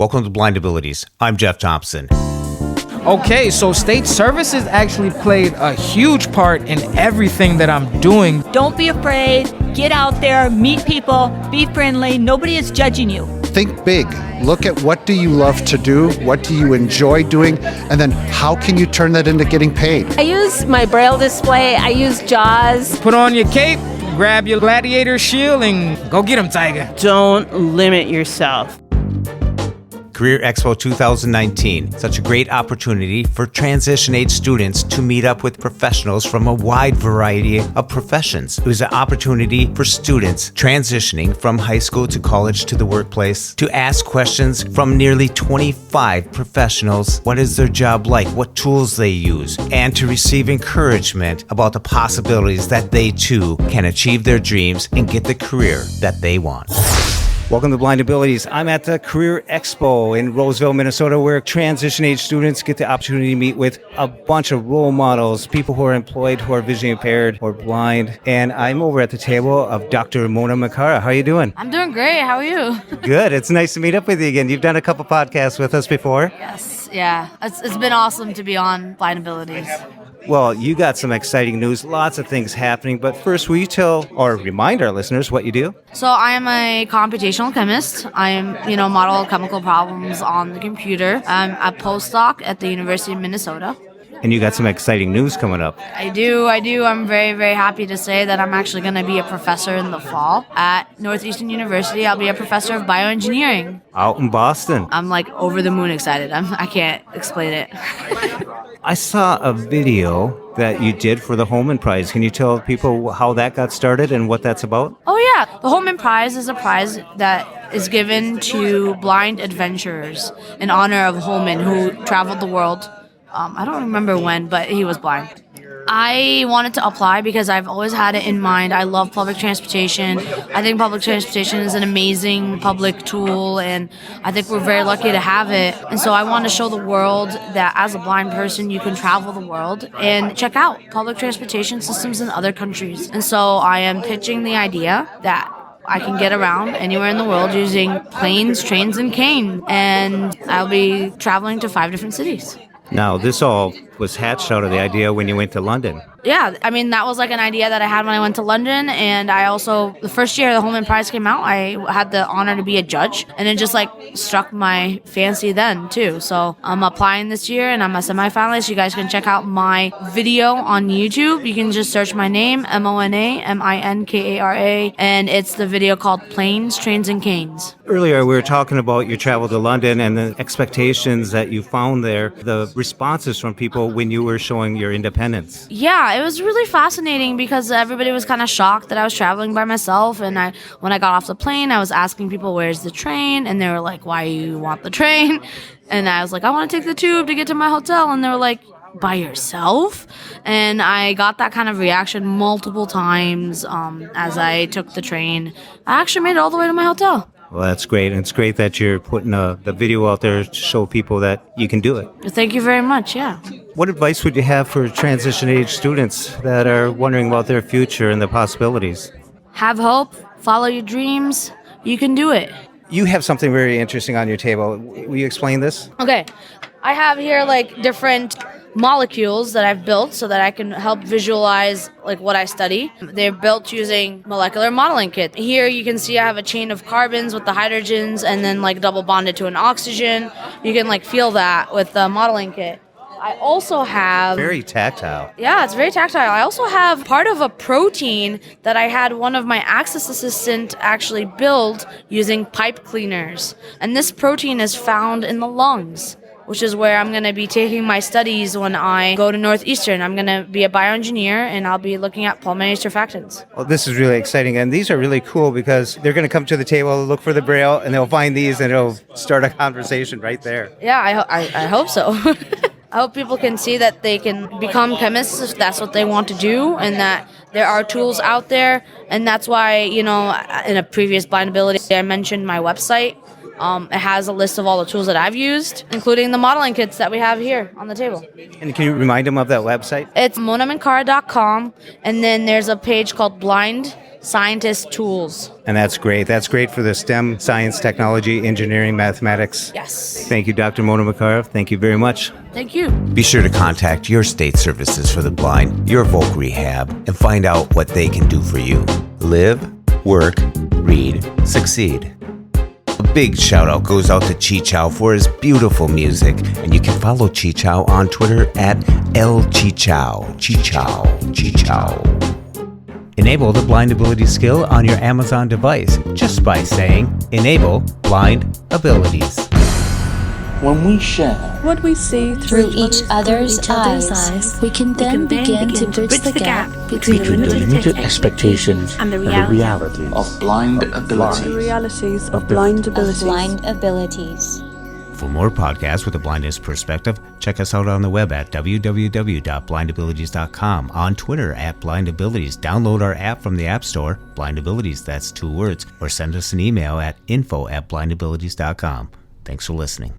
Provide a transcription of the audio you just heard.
Welcome to Blind Abilities. I'm Jeff Thompson. Okay, so state services actually played a huge part in everything that I'm doing. Don't be afraid. Get out there, meet people, be friendly. Nobody is judging you. Think big. Look at what do you love to do, what do you enjoy doing, and then how can you turn that into getting paid? I use my Braille display, I use JAWS. Put on your cape, grab your gladiator shield, and go get 'em, Tiger. Don't limit yourself. Career Expo 2019, such a great opportunity for transition age students to meet up with professionals from a wide variety of professions. It was an opportunity for students transitioning from high school to college to the workplace to ask questions from nearly 25 professionals. What is their job like? What tools they use? And to receive encouragement about the possibilities that they too can achieve their dreams and get the career that they want. Welcome to Blind Abilities. I'm at the Career Expo in Roseville, Minnesota, where transition age students get the opportunity to meet with a bunch of role models, people who are employed, who are visually impaired or blind. And I'm over at the table of Dr. Mona Minkara. How are you doing? I'm doing great. How are you? Good. It's nice to meet up with you again. You've done a couple podcasts with us before. Yes. Yeah. It's been awesome to be on Blind Abilities. Well, you got some exciting news, lots of things happening. But first, will you tell or remind our listeners what you do? So I am a computational chemist. I am, model chemical problems on the computer. I'm a postdoc at the University of Minnesota. And you got some exciting news coming up. I do. I'm very, very happy to say that I'm actually going to be a professor in the fall at Northeastern University. I'll be a professor of bioengineering. Out in Boston. I'm like over the moon excited. I can't explain it. I saw a video that you did for the Holman Prize. Can you tell people how that got started and what that's about? Oh, yeah. The Holman Prize is a prize that is given to blind adventurers in honor of Holman, who traveled the world. I don't remember when, but he was blind. I wanted to apply because I've always had it in mind. I love public transportation. I think public transportation is an amazing public tool, and I think we're very lucky to have it. And so I want to show the world that as a blind person, you can travel the world and check out public transportation systems in other countries. And so I am pitching the idea that I can get around anywhere in the world using planes, trains, and cane. And I'll be traveling to 5 different cities. Now, this all was hatched out of the idea when you went to London. Yeah, I mean, that was like an idea that I had when I went to London. And I also, the first year the Holman Prize came out, I had the honor to be a judge. And it just struck my fancy then too. So I'm applying this year and I'm a semifinalist. You guys can check out my video on YouTube. You can just search my name, MONA, and it's the video called Planes, Trains, and Canes. Earlier, we were talking about your travel to London and the expectations that you found there, the responses from people when you were showing your independence. Yeah, it was really fascinating because everybody was kind of shocked that I was traveling by myself. And when I got off the plane, I was asking people, where's the train? And they were like, why do you want the train? And I was like, I want to take the tube to get to my hotel. And they were like, by yourself? And I got that kind of reaction multiple times as I took the train. I actually made it all the way to my hotel. Well, that's great. And it's great that you're putting the video out there to show people that you can do it. Thank you very much, yeah. What advice would you have for transition age students that are wondering about their future and the possibilities? Have hope, follow your dreams, you can do it. You have something very interesting on your table. Will you explain this? Okay, I have here different molecules that I've built so that I can help visualize what I study. They're built using molecular modeling kit. Here you can see I have a chain of carbons with the hydrogens and then double bonded to an oxygen. You can feel that with the modeling kit. I also have... Very tactile. Yeah, it's very tactile. I also have part of a protein that I had one of my Access assistant actually build using pipe cleaners. And this protein is found in the lungs, which is where I'm going to be taking my studies when I go to Northeastern. I'm going to be a bioengineer, and I'll be looking at pulmonary surfactants. Well, this is really exciting, and these are really cool because they're going to come to the table, look for the Braille, and they'll find these, and it'll start a conversation right there. Yeah, I hope so. I hope people can see that they can become chemists if that's what they want to do, and that there are tools out there. And that's why, in a previous Blind Ability, I mentioned my website. It has a list of all the tools that I've used, including the modeling kits that we have here on the table. And can you remind them of that website? It's monaminkara.com, and then there's a page called Blind Scientist Tools. And that's great. That's great for the STEM, science, technology, engineering, mathematics. Yes. Thank you, Dr. Mona Minkara. Thank you very much. Thank you. Be sure to contact your state services for the blind, your Voc Rehab, and find out what they can do for you. Live, work, read, succeed. A big shout out goes out to Chi Chow for his beautiful music, and you can follow Chi Chow on Twitter at LChichow. Chi Chow. Chi Chow. Enable the blind ability skill on your Amazon device just by saying Enable Blind Abilities. When we share what we see through each other's eyes, we can then begin to bridge the gap between the limited expectations and the reality of blind abilities. The realities of blind abilities. For more podcasts with a blindness perspective, check us out on the web at www.blindabilities.com, on Twitter at blindabilities. Download our app from the App Store, blindabilities, that's 2 words, or send us an email at info@blindabilities.com. Thanks for listening.